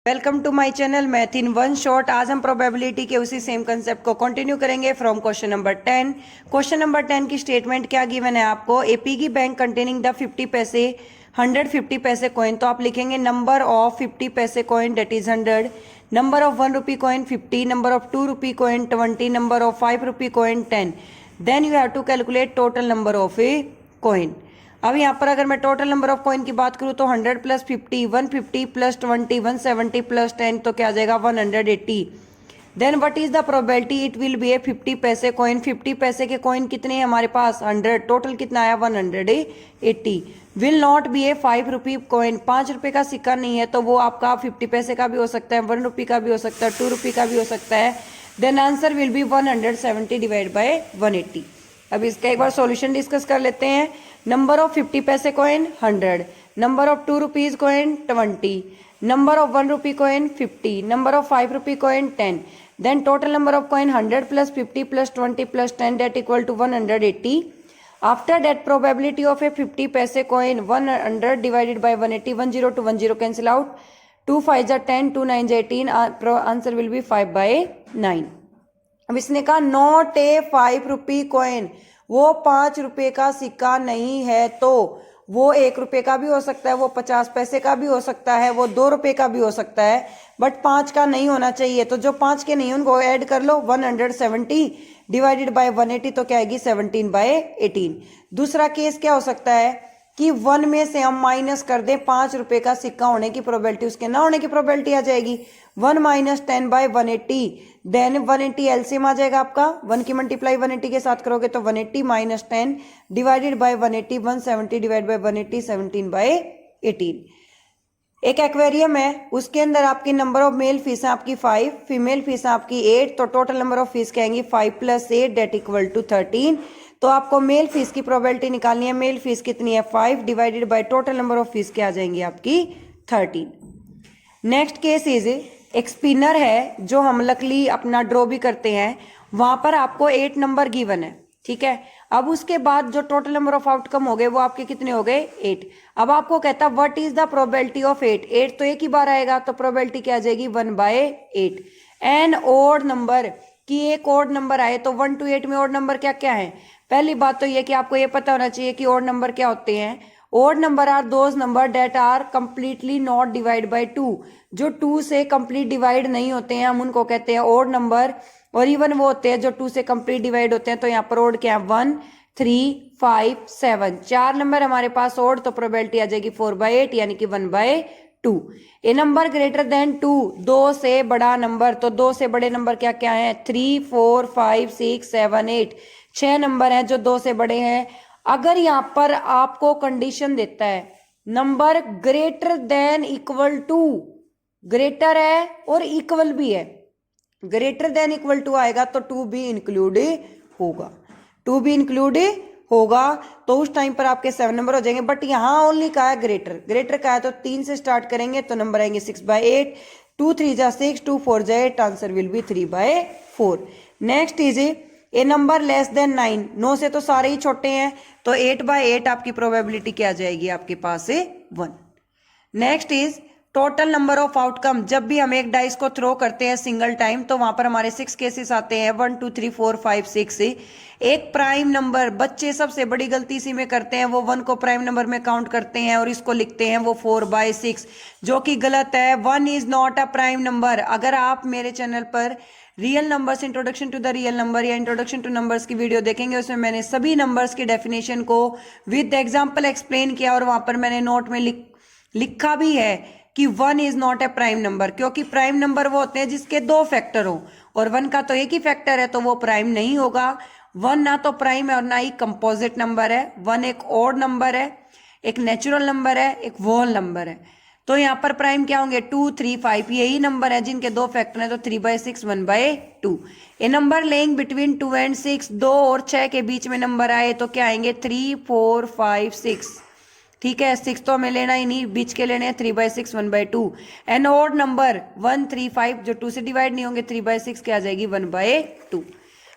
Welcome to my channel math in one shot. आज हम probability के उसी सेम कंसेप्ट को कंटिन्यू करेंगे from question number 10। Question number 10 की स्टेटमेंट क्या गिवन है आपको, a piggy bank containing the 50 paise 150 पैसे कॉइन। तो आप लिखेंगे number of 50 paise coin that is 100, number of 1 rupee coin 50, number of 2 rupee coin 20, number of 5 rupee coin 10। Then you have to calculate total number of a coin. अब यहाँ पर अगर मैं total number of coin की बात करूँ तो 100 plus 50 150 plus 20 170 plus 10 तो क्या आ जाएगा 180। Then what is the probability it will be a 50 paise coin. 50 पैसे के कॉइन कितने हैं हमारे पास 100, टोटल कितना आया 180। Will not be A 5 rupee coin. 5 रुपए का सिक्का नहीं है तो वो आपका 50 पैसे का भी हो सकता है, 1 रुपी का भी हो सकता है, 2 रुपी का भी हो सकता है। Then answer will be 170 divide by 180। अब इसका एक बार सॉल्यूशन डिस्कस कर लेते हैं। Number of 50 paise coin 100, number of 2 rupees coin 20, number of 1 rupee coin 50, number of 5 rupee coin 10। Then total number of coin 100 plus 50 plus 20 plus 10 that equal to 180। After that probability of a 50 paise coin 100 divided by 180, 10 to 10 cancel out, 2 5 जा 10, 2 9 जा 18, answer will B 5/9। अब इसने कहा not a 5 rupee coin, वो 5 रुपए का सिक्का नहीं है, तो वो 1 रुपए का भी हो सकता है, वो 50 पैसे का भी हो सकता है, वो 2 रुपए का भी हो सकता है, बट 5 का नहीं होना चाहिए। तो जो 5 के नहीं उनको ऐड कर लो, 170 डिवाइडेड बाय 180 तो क्या आएगी 17/18। दूसरा केस क्या हो सकता है कि 1 में से हम माइनस कर दें 5 रुपए का सिक्का होने की प्रोबेबिलिटी, उसके ना होने की प्रोबेबिलिटी आ जाएगी 1 माइनस 10/180। देन 180 एलसीएम आ जाएगा आपका, 1 की मल्टीप्लाई 180 के साथ करोगे तो 180 minus 10 divided by 180, 170 divide by 180, 17/18। एक एक्वेरियम है, उसके अंदर आपकी नंबर ऑफ मेल फिश है आपकी 5, फीमेल फिश है आपकी 8, तो टोटल नंबर ऑफ फिश क्या आएंगी 5 प्लस 8 डेट इक्वल टू 13। तो आपको मेल फिश की प्रोबेबिलिटी निकालनी है। मेल फिश कितनी है 5 divided by total number of fish क्या आ जाएंगी आपकी 13। नेक्स्ट केस इज एक स्पिनर है जो हम लकली अपना ड्रॉ भी करते हैं, वहां पर आपको 8 नंबर गिवन है, ठीक है। अब उसके बाद जो टोटल नंबर ऑफ आउटकम हो गए वो आपके कितने हो गए 8। अब आपको कहता है what is the probability of 8। 8 तो एक ही बार आएगा तो प्रोबेबिलिटी क्या आ जाएगी 1/8। एन ओड नंबर कि एक ओड नंबर आए तो 1 to 8 में ओड नंबर क्या क्या है। पहली बात तो ये कि आपको ये पता होना चाहिए कि ओड नंबर क्या होते हैं। Odd number are those number that are completely not divide by 2। जो 2 से कंप्लीट डिवाइड नहीं होते हैं हम उनको कहते हैं ओड नंबर, और इवन वो होते हैं जो 2 से कंप्लीट डिवाइड होते हैं। तो यहाँ पर ओड क्या है 1 3 5 7, 4 नंबर हमारे पास ओड, तो प्रोबेबिलिटी आ जाएगी 4/8 यानी कि 1/2। ए नंबर ग्रेटर देन 2, 2 से बड़ा नंबर, तो 2 से बड़े नंबर क्या क्या है 3 4 5 6 7 8, 6 नंबर हैं जो 2 से बड़े हैं। अगर यहाँ पर आपको कंडीशन देता है number greater than equal to, greater है और इक्वल भी है, ग्रेटर देन इक्वल टू आएगा तो 2 भी इंक्लूड होगा, 2 भी इंक्लूड होगा, तो उस टाइम पर आपके 7 नंबर हो जाएंगे। बट यहाँ ओनली कहा है ग्रेटर, ग्रेटर कहा है तो 3 से स्टार्ट करेंगे तो नंबर आएंगे 6/8, 2 3 जा 6, 2 4 जा 8, answer will B 3/4। Next is a number less than 9, 9 से तो सारे ही छोटे हैं, तो 8/8 आपकी प्रोबेबिलिटी क्या आ जाएगी आपके पास 1। Next is total number of outcome. जब भी हम एक डाइस को थ्रो करते हैं सिंगल टाइम तो वहां पर हमारे 6 केसेस आते हैं 1 2 3 4 5 6। एक प्राइम नंबर, बच्चे सबसे बड़ी गलती इसी में करते हैं, वो 1 को प्राइम नंबर में काउंट करते हैं और इसको लिखते हैं वो 4/6, जो कि गलत है। 1 is not a prime number. अगर आप मेरे चैनल पर real numbers introduction to the real number या इंट्रोडक्शन टू नंबर्स की वीडियो देखेंगे, उसमें मैंने सभी नंबर्स की डेफिनेशन को विद एग्जांपल एक्सप्लेन किया, और वहां पर मैंने नोट में लिखा भी है कि 1 is not a prime number, क्योंकि प्राइम नंबर वो होते हैं जिसके 2 फैक्टर हो, और 1 का तो एक ही फैक्टर है तो वो प्राइम नहीं होगा। 1 ना तो प्राइम है और ना ही कंपोजिट नंबर है। 1 एक ऑड नंबर है, एक नेचुरल नंबर है, एक होल नंबर है। तो यहाँ पर प्राइम क्या होंगे 2 3 5, यही नंबर है जिनके 2 फैक्टर हैं, तो 3/6 1/2। ए नंबर लेइंग बिटवीन 2 and 6, 2 और 6 के बीच में नंबर आए तो क्या आएंगे 3 4 5 6, ठीक है। 6 तो हमें लेना ही नहीं, बीच के लेने हैं 3/6 1/2। एन ऑड नंबर 1 3 5 जो 2 से डिवाइड नहीं होंगे 3/6 क्या आ जाएगी 1/2।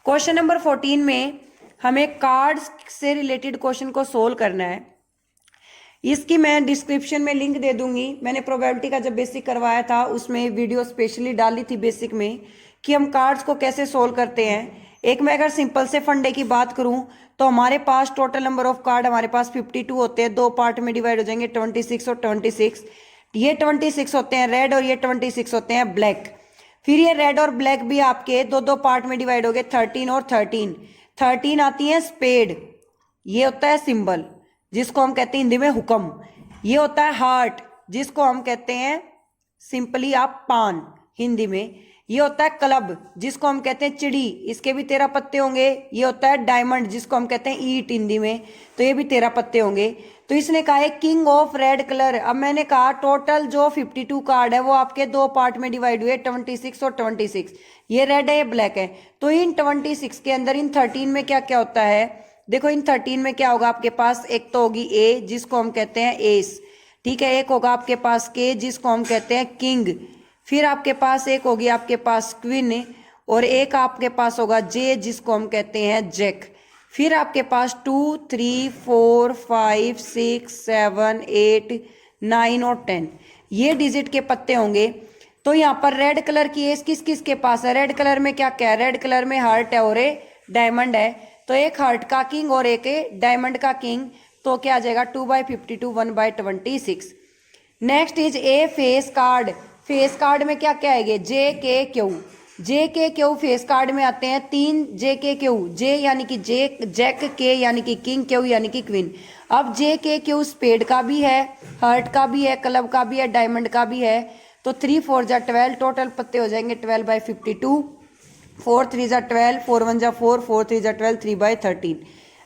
क्वेश्चन नंबर 14 में हमें कार्ड्स से रिलेटेड क्वेश्चन को सोल्व करना है। इसकी मैं डिस्क्रिप्शन में लिंक दे दूंगी। मैंने प्रोबेबिलिटी का जब बेसिक करवाया था उसमें वीडियो स्पेशली डाली थी बेसिक में कि हम कार्ड्स को कैसे सोल्व करते हैं। एक मैं अगर सिंपल से फंडे की बात करूं तो हमारे पास टोटल नंबर ऑफ कार्ड हमारे पास 52 होते हैं, दो पार्ट में डिवाइड हो जाएंगे 26 और 26। ये 26 होते हैं रेड और ये 26 होते हैं ब्लैक। फिर ये रेड और ब्लैक भी आपके दो दो पार्ट में डिवाइड हो गए 13 और 13। 13 आती है स्पेड, ये होता है सिंबल जिसको हम कहते हैं हिंदी में हुक्म। ये होता है हार्ट जिसको हम कहते हैं सिंपली आप पान हिंदी में। ये होता है क्लब जिसको हम कहते हैं चिड़ी, इसके भी 13 पत्ते होंगे। ये होता है डायमंड जिसको हम कहते हैं ईट हिंदी में, तो ये भी 13 पत्ते होंगे। तो इसने कहा है किंग ऑफ रेड कलर। अब मैंने कहा टोटल जो 52 कार्ड है वो आपके दो पार्ट में डिवाइड हुए 26 और 26। ये रेड है ये ब्लैक है। तो इन 26 के अंदर इन 13 में क्या क्या होता है, देखो इन 13 में क्या होगा आपके पास, एक तो होगी ए जिसको हम कहते हैं एस, ठीक है। एक होगा आपके पास के जिसको हम कहते हैं किंग। फिर आपके पास एक होगी आपके पास क्वीन और एक आपके पास होगा जे जिसको हम कहते हैं जैक। फिर आपके पास 2 3 4 5 6 7 8 9 और 10 ये डिजिट के पत्ते होंगे। तो यहाँ पर रेड कलर की एस किस किस के पास है, रेड कलर में क्या क्या है, रेड कलर में हार्ट है और ए डायमंड है। तो एक हार्ट का किंग और एक डायमंड का किंग, तो क्या आ जाएगा 2/52 1/26। Next is a face card. Face card में क्या क्या आएंगे, जे के क्यू। जे के क्यू फेस कार्ड में आते हैं 3 जे के क्यू, जे यानी कि जे, जैक, के यानी कि किंग, क्यू यानी कि क्वीन। अब जे के क्यू स्पेड का भी है, हार्ट का भी है, क्लब का भी है, डायमंड का भी है। तो 3 4 जा 12, टोटल पत्ते हो जाएंगे 12/52। 4 3 जा 12, 4 1 जा 4, 4 3 जा 12, 3/13।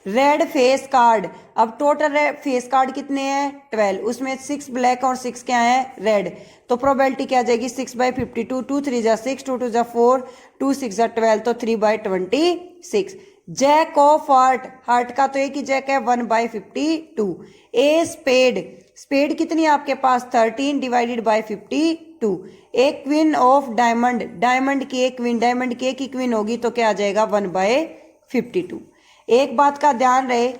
रेड फेस कार्ड, अब टोटल फेस कार्ड कितने हैं 12, उसमें 6 ब्लैक और 6 क्या है रेड। तो प्रोबेबिलिटी क्या आ जाएगी 6/52, 2 3 जा 6, 2 2 जा 4, 2 6 जा 12, तो 3/26। जैक ऑफ हार्ट, हार्ट का तो एक ही जैक है 1/52। ए स्पेड, स्पेड कितनी है आपके पास 13 डिवाइडेड बाय 52। एक क्वीन ऑफ डायमंड, डायमंड की एक क्वीन, डायमंड की एक ही क्वीन होगी तो क्या आ जाएगा 1/52। एक बात का ध्यान रहे,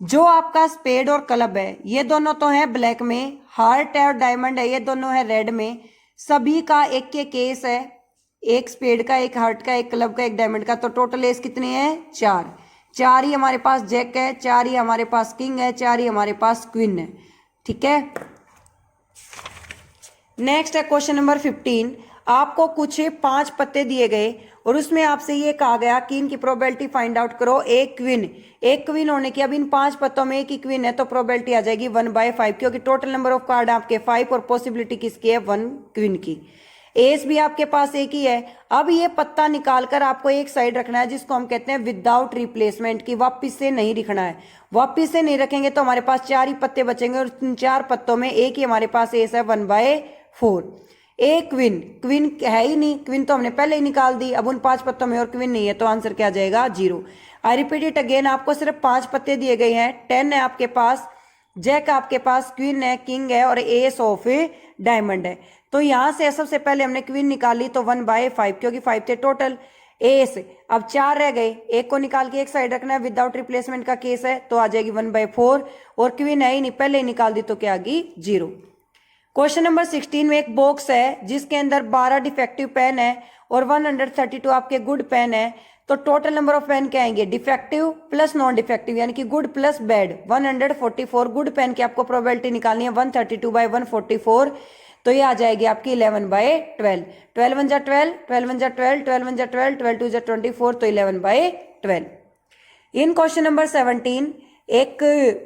जो आपका स्पेड और क्लब है ये दोनों तो है ब्लैक में, हार्ट है और डायमंड है ये दोनों है रेड में। सभी का एक के केस है, एक स्पेड का, एक हार्ट का, एक क्लब का, एक डायमंड का। तो टोटल एस कितने हैं 4। 4 ही हमारे पास जैक है, 4 ही हमारे पास किंग है, 4 ही हमारे पास क्वीन है, ठीक है। नेक्स्ट है क्वेश्चन नंबर 15। आपको कुछ 5 पत्ते दिए गए और उसमें आपसे ये कहा गया कि इनकी प्रोबेबिलिटी फाइंड आउट करो। एक क्वीन होने की, अब इन 5 पत्तों में एक ही क्वीन है तो प्रोबेबिलिटी आ जाएगी 1/5, क्योंकि टोटल नंबर ऑफ कार्ड आपके 5 और पॉसिबिलिटी किसकी है 1 क्वीन की। एस भी आपके पास एक ही है। अब ये पत्ता निकालकर आपको एक साइड रखना है जिसको हम कहते हैं विदाउट रिप्लेसमेंट की, वापिस से नहीं रखना है। वापिस से नहीं रखेंगे तो हमारे पास 4 ही पत्ते बचेंगे और 4 पत्तों में एक ही हमारे पास एस है 1/4। एक क्वीन, क्वीन है ही नहीं, क्वीन तो हमने पहले ही निकाल दी। अब उन 5 पत्तों में और क्वीन नहीं है तो आंसर क्या आ जाएगा 0। आई रिपीट इट अगेन, आपको सिर्फ 5 पत्ते दिए गए हैं, 10 है आपके पास, जैक आपके पास, क्वीन है, किंग है और एस ऑफ डायमंड है। तो यहां से सबसे पहले हमने क्वीन निकाली तो 1/5, क्योंकि 5 थे टोटल। एस अब 4 रह गए, एक को निकाल के एक साइड रखना है, विदाउट रिप्लेसमेंट का केस है तो आ जाएगी 1/4 और क्वीन है ही नहीं, पहले ही निकाल दी तो क्या आ गई 0। क्वेश्चन नंबर 16 में एक बॉक्स है जिसके अंदर 12 डिफेक्टिव पेन है और 132 आपके गुड पेन है। तो टोटल नंबर ऑफ पेन क्या आएंगे, डिफेक्टिव प्लस नॉन डिफेक्टिव यानी कि good plus bad 144। Good pen की आपको प्रोबेबिलिटी निकालनी है 132/144, तो ये आ जाएगी आपकी 11/12। 12 1 जा 12, 12 1 जा 12, 12 1 जा 12, 12 2 जा 24, तो 11/12। इन क्वेश्चन नंबर 17 एक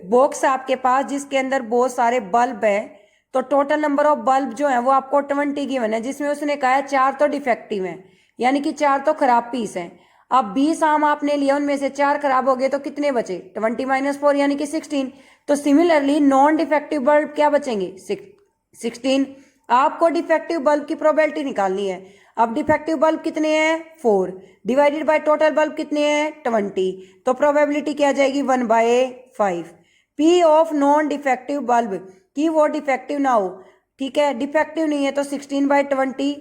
बॉक्स है आपके पास जिसके अंदर बहुत सारे बल्ब है। तो टोटल नंबर ऑफ बल्ब जो है वो आपको 20 गिवन है, जिसमें उसने कहा है 4 तो डिफेक्टिव हैं यानी कि 4 तो खराब पीस हैं। अब 20 आम आपने लिया, उनमें से 4 खराब हो गए तो कितने बचे 20 - 4 यानी कि 16। तो सिमिलरली नॉन डिफेक्टिव बल्ब क्या बचेंगे 16। आपको डिफेक्टिव बल्ब की प्रोबेबिलिटी निकालनी है। अब डिफेक्टिव बल्ब कितने हैं 4 डिवाइडेड बाय टोटल बल्ब कितने हैं 20, तो प्रोबेबिलिटी क्या आ जाएगी 1/5। P of non defective bulb कि वो डिफेक्टिव ना हो, ठीक है, डिफेक्टिव नहीं है तो 16/20,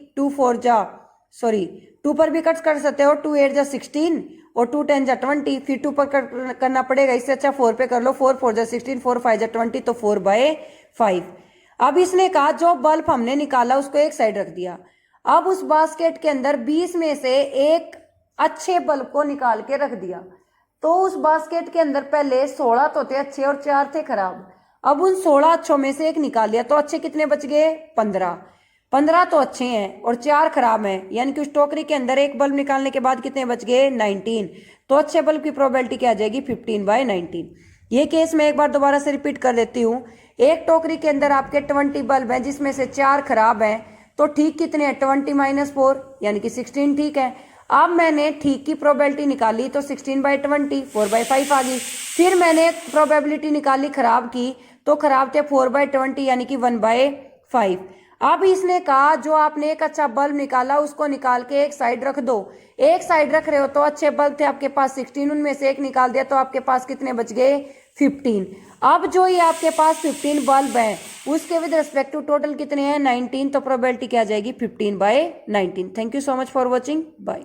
2 2 पर भी कट कर सकते हो, 2 8 जा 16 और 2 10 जा 20, फिर 2 पर कट करना पड़ेगा, इससे अच्छा 4 पे कर लो, 4 4 जा 16, 4 5 जा 20, तो 4/5। अब इसने कहा जो बल्ब हमने निकाला उसको एक साइड रख दिया। अब उस बास्केट के अंदर 20 में से एक अच्छे बल्ब को निकाल के रख दिया, तो उस बास्केट के अंदर पहले 16 तो थे अच्छे और 4 थे खराब। अब उन 16 अच्छों में से एक निकाल लिया, तो अच्छे कितने बच गए? 15। 15 तो अच्छे हैं और 4 खराब हैं, यानी कि उस टोकरी के अंदर एक बल्ब निकालने के बाद कितने बच गए? 19। तो अच्छे बल्ब की प्रोबेबिलिटी क्या आ जाएगी? 15/19। ये केस मैं एक बार दोबारा से रिपीट कर देती हूँ। एक टोकरी के अंदर आपके 20 बल्ब हैं जिसमें से 4 खराब हैं, तो ठीक कितने हैं? 20 - 4 यानी कि 16 ठीक है। अब मैंने ठीक की प्रोबेबिलिटी निकाली तो 16/20 4/5 आ गई। फिर मैंने प्रोबेबिलिटी निकाली खराब की, तो खराब थे 4/20 यानी कि 1/5। अब इसने कहा जो आपने एक अच्छा बल्ब निकाला उसको निकाल के एक साइड रख दो। एक साइड रख रहे हो तो अच्छे बल्ब थे आपके पास 16, उनमें से एक निकाल दिया तो आपके पास कितने बच गए? 15। अब जो ये आपके पास 15 बल्ब हैं उसके विद रिस्पेक्ट टू टोटल कितने हैं? 19। तो प्रोबेबिलिटी क्या आ जाएगी? 15/19। Thank you so much for watching, bye.